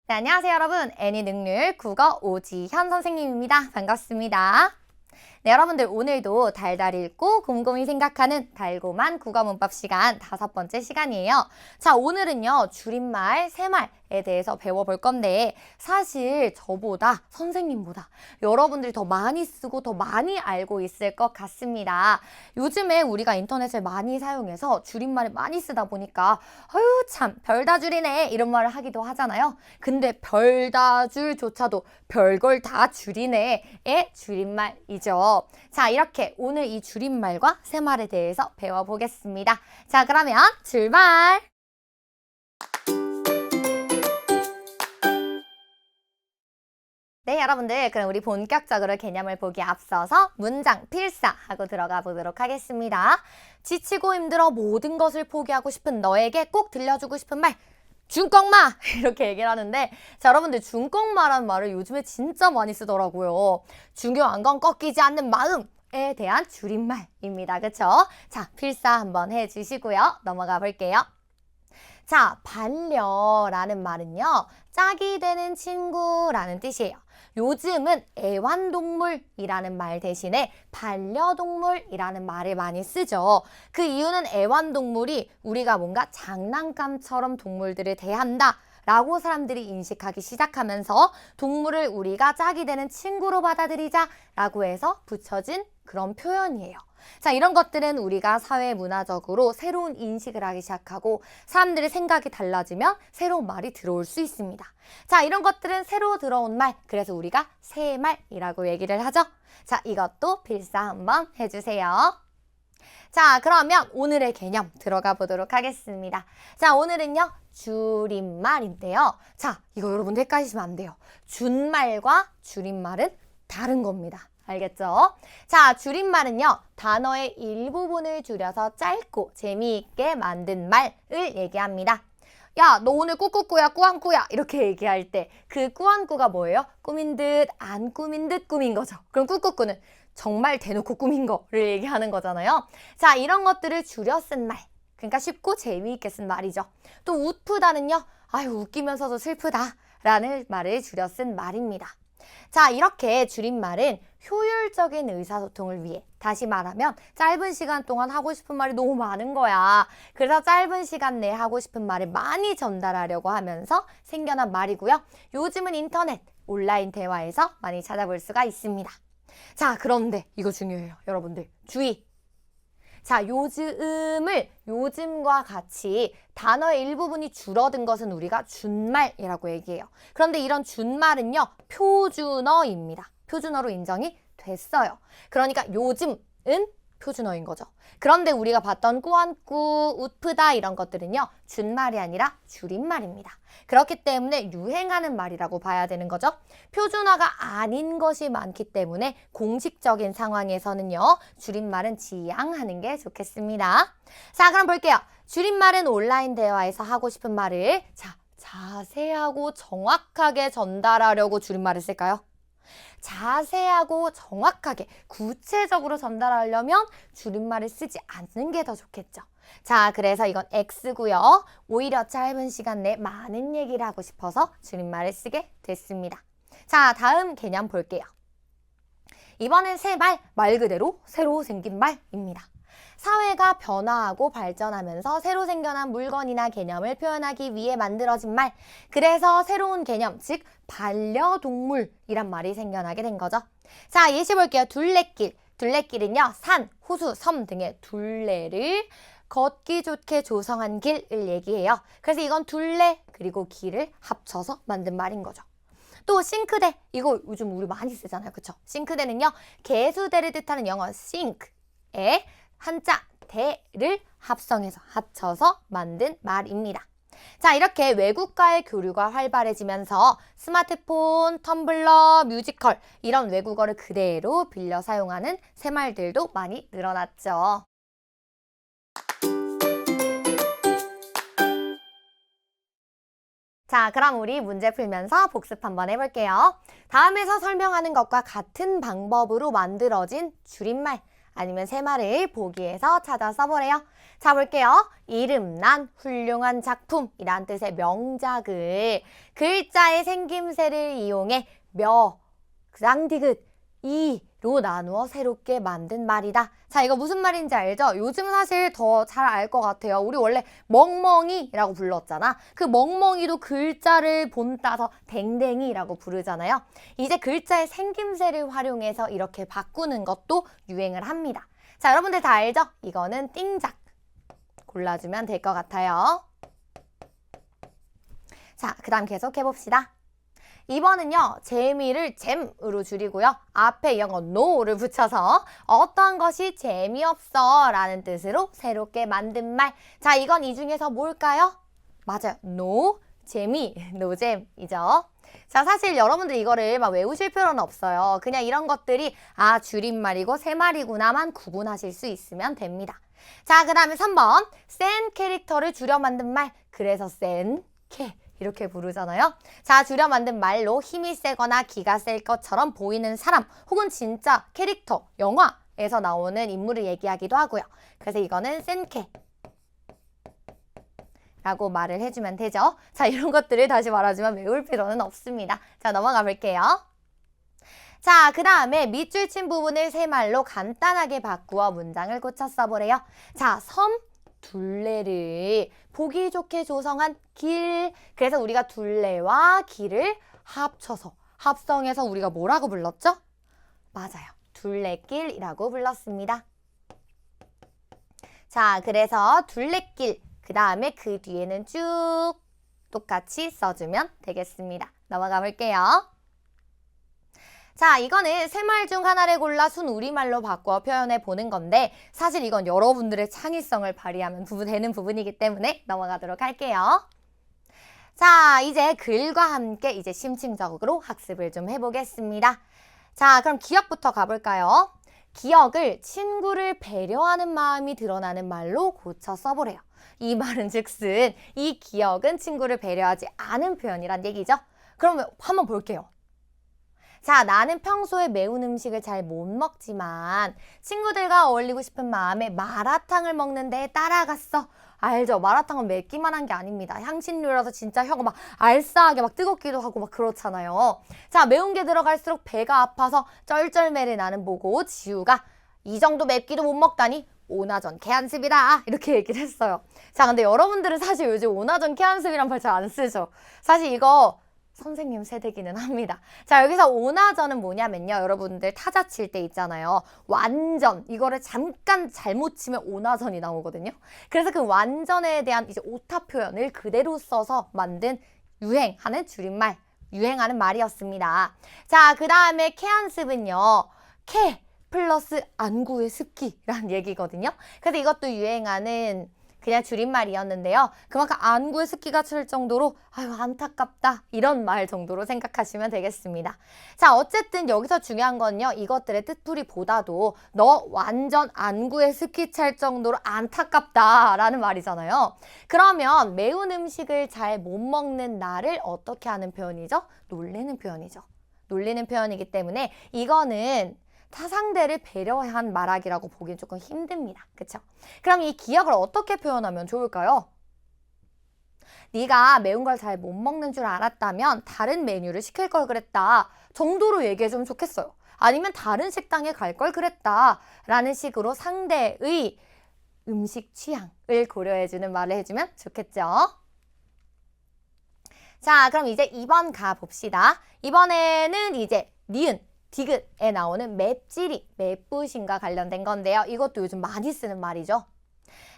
네, 안녕하세요, 여러분. 애니 능률 국어 오지현 선생님입니다. 반갑습니다. 네, 여러분들 오늘도 달달 읽고 곰곰이 생각하는 달고만 국어 문법 시간 5번째 시간이에요. 자, 오늘은요, 줄임말, 새말에 대해서 배워볼 건데 사실 저보다 선생님보다 여러분들이 더 많이 쓰고 더 많이 알고 있을 것 같습니다. 요즘에 우리가 인터넷을 많이 사용해서 줄임말을 많이 쓰다 보니까 아유 참 별다줄이네 이런 말을 하기도 하잖아요. 근데 별다줄조차도 별걸 다 줄이네의 줄임말이죠. 자, 이렇게 오늘 이 줄임말과 새말에 대해서 배워보겠습니다. 자, 그러면 출발! 네, 여러분들 그럼 우리 본격적으로 개념을 보기 앞서서 문장 필사하고 들어가 보도록 하겠습니다. 지치고 힘들어 모든 것을 포기하고 싶은 너에게 꼭 들려주고 싶은 말 중꺾마! 이렇게 얘기를 하는데 자, 여러분들 중꺾마라는 말을 요즘에 진짜 많이 쓰더라고요. 중요한 건 꺾이지 않는 마음에 대한 줄임말입니다. 그쵸? 자, 필사 한번 해주시고요. 넘어가 볼게요. 자, 반려라는 말은요. 짝이 되는 친구라는 뜻이에요. 요즘은 애완동물이라는 말 대신에 반려동물이라는 말을 많이 쓰죠. 그 이유는 애완동물이 우리가 뭔가 장난감처럼 동물들을 대한다 라고 사람들이 인식하기 시작하면서 동물을 우리가 짝이 되는 친구로 받아들이자 라고 해서 붙여진 그런 표현이에요. 자, 이런 것들은 우리가 사회 문화적으로 새로운 인식을 하기 시작하고 사람들의 생각이 달라지면 새로운 말이 들어올 수 있습니다. 자, 이런 것들은 새로 들어온 말, 그래서 우리가 새말이라고 얘기를 하죠. 자, 이것도 필사 한번 해주세요. 자, 그러면 오늘의 개념 들어가 보도록 하겠습니다. 자, 오늘은요, 줄임말인데요. 자, 이거 여러분들 헷갈리시면 안 돼요. 준말과 줄임말은 다른 겁니다. 알겠죠? 자, 줄임말은요, 단어의 일부분을 줄여서 짧고 재미있게 만든 말을 얘기합니다. 야, 너 오늘 꾸꾸꾸야, 꾸안꾸야 이렇게 얘기할 때 그 꾸안꾸가 뭐예요? 꾸민 듯, 안 꾸민 듯 꾸민 거죠. 그럼 꾸꾸꾸는 정말 대놓고 꾸민 거를 얘기하는 거잖아요. 자, 이런 것들을 줄여 쓴 말. 그러니까 쉽고 재미있게 쓴 말이죠. 또 웃프다는요. 아유, 웃기면서도 슬프다 라는 말을 줄여 쓴 말입니다. 자, 이렇게 줄임말은 효율적인 의사소통을 위해, 다시 말하면 짧은 시간 동안 하고 싶은 말이 너무 많은 거야. 그래서 짧은 시간 내에 하고 싶은 말을 많이 전달하려고 하면서 생겨난 말이고요. 요즘은 인터넷, 온라인 대화에서 많이 찾아볼 수가 있습니다. 자, 그런데 이거 중요해요. 여러분들 주의! 자, 요즘을 요즘과 같이 단어의 일부분이 줄어든 것은 우리가 준말이라고 얘기해요. 그런데 이런 준말은요, 표준어입니다. 표준어로 인정이 됐어요. 그러니까 요즘은 표준어인 거죠. 그런데 우리가 봤던 꾸안꾸, 웃프다 이런 것들은요, 준말이 아니라 줄임말입니다. 그렇기 때문에 유행하는 말이라고 봐야 되는 거죠. 표준어가 아닌 것이 많기 때문에 공식적인 상황에서는요, 줄임말은 지양하는 게 좋겠습니다. 자, 그럼 볼게요. 줄임말은 온라인 대화에서 하고 싶은 말을 자세하고 정확하게 전달하려고 줄임말을 쓸까요? 자세하고 정확하게 구체적으로 전달하려면 줄임말을 쓰지 않는 게 더 좋겠죠. 자, 그래서 이건 X고요. 오히려 짧은 시간 내에 많은 얘기를 하고 싶어서 줄임말을 쓰게 됐습니다. 자, 다음 개념 볼게요. 이번엔 새말, 말 그대로 새로 생긴 말입니다. 사회가 변화하고 발전하면서 새로 생겨난 물건이나 개념을 표현하기 위해 만들어진 말. 그래서 새로운 개념, 즉 반려동물이란 말이 생겨나게 된 거죠. 자, 예시 볼게요. 둘레길. 둘레길은요, 산, 호수, 섬 등의 둘레를 걷기 좋게 조성한 길을 얘기해요. 그래서 이건 둘레 그리고 길을 합쳐서 만든 말인 거죠. 또 싱크대, 이거 요즘 우리 많이 쓰잖아요. 그쵸? 싱크대는요, 개수대를 뜻하는 영어 sink에 한자 대를 합쳐서 만든 말입니다. 자, 이렇게 외국과의 교류가 활발해지면서 스마트폰, 텀블러, 뮤지컬 이런 외국어를 그대로 빌려 사용하는 새말들도 많이 늘어났죠. 자, 그럼 우리 문제 풀면서 복습 한번 해볼게요. 다음에서 설명하는 것과 같은 방법으로 만들어진 줄임말 아니면 세말을 보기에서 찾아 써보래요. 자, 볼게요. 이름난 훌륭한 작품이란 뜻의 명작을 글자의 생김새를 이용해 쌍디귿 이로 나누어 새롭게 만든 말이다. 자, 이거 무슨 말인지 알죠? 요즘 사실 더 잘 알 것 같아요. 우리 원래 멍멍이라고 불렀잖아. 그 멍멍이도 글자를 본따서 댕댕이라고 부르잖아요. 이제 글자의 생김새를 활용해서 이렇게 바꾸는 것도 유행을 합니다. 자, 여러분들 다 알죠? 이거는 띵작 골라주면 될 것 같아요. 자, 그 다음 계속 해봅시다. 2번은요. 재미를 잼으로 줄이고요. 앞에 영어 no를 붙여서 어떠한 것이 재미없어 라는 뜻으로 새롭게 만든 말. 자, 이건 이 중에서 뭘까요? 맞아요. no, 재미, 노잼이죠. 자, 사실 여러분들 이거를 막 외우실 필요는 없어요. 그냥 이런 것들이 줄임말이고 세말이구나만 구분하실 수 있으면 됩니다. 자, 그 다음에 3번. 센 캐릭터를 줄여 만든 말. 그래서 센 캐. 이렇게 부르잖아요. 자, 줄여 만든 말로 힘이 세거나 기가 셀 것처럼 보이는 사람 혹은 진짜 캐릭터, 영화에서 나오는 인물을 얘기하기도 하고요. 그래서 이거는 센캐 라고 말을 해주면 되죠. 자, 이런 것들을 다시 말하지만 외울 필요는 없습니다. 자, 넘어가 볼게요. 자, 그 다음에 밑줄 친 부분을 세 말로 간단하게 바꾸어 문장을 고쳐 써보래요. 자, 섬 둘레를 보기 좋게 조성한 길. 그래서 우리가 둘레와 길을 합성해서 우리가 뭐라고 불렀죠? 맞아요. 둘레길이라고 불렀습니다. 자, 그래서 둘레길. 그 다음에 그 뒤에는 쭉 똑같이 써주면 되겠습니다. 넘어가 볼게요. 자, 이거는 세 말 중 하나를 골라 순 우리말로 바꿔 표현해 보는 건데 사실 이건 여러분들의 창의성을 발휘하면 되는 부분이기 때문에 넘어가도록 할게요. 자, 이제 글과 함께 이제 심층적으로 학습을 좀 해보겠습니다. 자, 그럼 기억부터 가볼까요? 기억을 친구를 배려하는 마음이 드러나는 말로 고쳐 써보래요. 이 말은 즉슨 이 기억은 친구를 배려하지 않은 표현이란 얘기죠. 그러면 한번 볼게요. 자, 나는 평소에 매운 음식을 잘 못 먹지만 친구들과 어울리고 싶은 마음에 마라탕을 먹는 데에 따라갔어. 알죠? 마라탕은 맵기만 한 게 아닙니다. 향신료라서 진짜 혀가 막 알싸하게 막 뜨겁기도 하고 막 그렇잖아요. 자, 매운 게 들어갈수록 배가 아파서 쩔쩔매를 나는 보고 지우가 이 정도 맵기도 못 먹다니 오나전 개한습이다 이렇게 얘기를 했어요. 자, 근데 여러분들은 사실 요즘 오나전 개한습이란 말 잘 안 쓰죠. 사실 이거 선생님 세대기는 합니다. 자, 여기서 오나전은 뭐냐면요. 여러분들 타자 칠 때 있잖아요. 완전 이거를 잠깐 잘못 치면 오나전이 나오거든요. 그래서 그 완전에 대한 이제 오타 표현을 그대로 써서 만든 유행하는 줄임말, 유행하는 말이었습니다. 자, 그 다음에 캐안습은요. 캐 플러스 안구의 습기라는 얘기거든요. 그래서 이것도 유행하는 그냥 줄임말이었는데요. 그만큼 안구의 습기가 찰 정도로 아유 안타깝다 이런 말 정도로 생각하시면 되겠습니다. 자, 어쨌든 여기서 중요한 건요. 이것들의 뜻풀이보다도 너 완전 안구의 습기 찰 정도로 안타깝다라는 말이잖아요. 그러면 매운 음식을 잘 못 먹는 나를 어떻게 하는 표현이죠? 놀리는 표현이죠. 놀리는 표현이기 때문에 이거는 상대를 배려한 말하기라고 보기엔 조금 힘듭니다. 그쵸? 그럼 이 기억을 어떻게 표현하면 좋을까요? 네가 매운 걸 잘 못 먹는 줄 알았다면 다른 메뉴를 시킬 걸 그랬다 정도로 얘기해주면 좋겠어요. 아니면 다른 식당에 갈 걸 그랬다 라는 식으로 상대의 음식 취향을 고려해주는 말을 해주면 좋겠죠. 자, 그럼 이제 2번 가봅시다. 이번에는 이제 니은 디귿에 나오는 맵찔이, 맵부심과 관련된 건데요. 이것도 요즘 많이 쓰는 말이죠.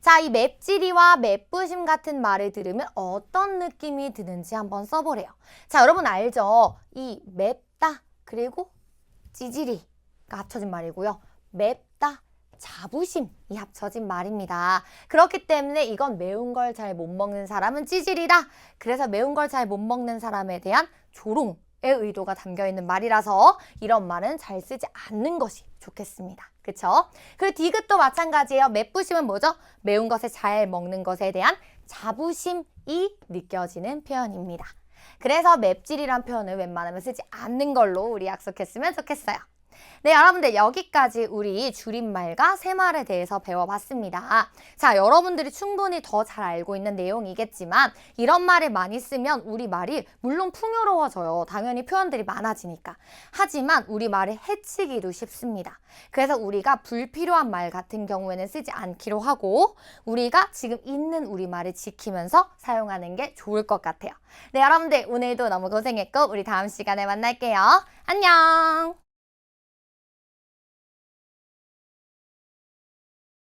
자, 이 맵찔이와 맵부심 같은 말을 들으면 어떤 느낌이 드는지 한번 써보래요. 자, 여러분 알죠? 이 맵다 그리고 찌질이가 합쳐진 말이고요. 맵다, 자부심이 합쳐진 말입니다. 그렇기 때문에 이건 매운 걸 잘 못 먹는 사람은 찌질이다. 그래서 매운 걸 잘 못 먹는 사람에 대한 조롱 의 의도가 담겨있는 말이라서 이런 말은 잘 쓰지 않는 것이 좋겠습니다. 그쵸? 그리고 디귿도 마찬가지예요. 맵부심은 뭐죠? 매운 것을 잘 먹는 것에 대한 자부심이 느껴지는 표현입니다. 그래서 맵찔이란 표현을 웬만하면 쓰지 않는 걸로 우리 약속했으면 좋겠어요. 네, 여러분들 여기까지 우리 줄임말과 세말에 대해서 배워봤습니다. 자, 여러분들이 충분히 더 잘 알고 있는 내용이겠지만 이런 말을 많이 쓰면 우리 말이 물론 풍요로워져요. 당연히 표현들이 많아지니까. 하지만 우리 말을 해치기도 쉽습니다. 그래서 우리가 불필요한 말 같은 경우에는 쓰지 않기로 하고 우리가 지금 있는 우리말을 지키면서 사용하는 게 좋을 것 같아요. 네, 여러분들 오늘도 너무 고생했고 우리 다음 시간에 만날게요. 안녕!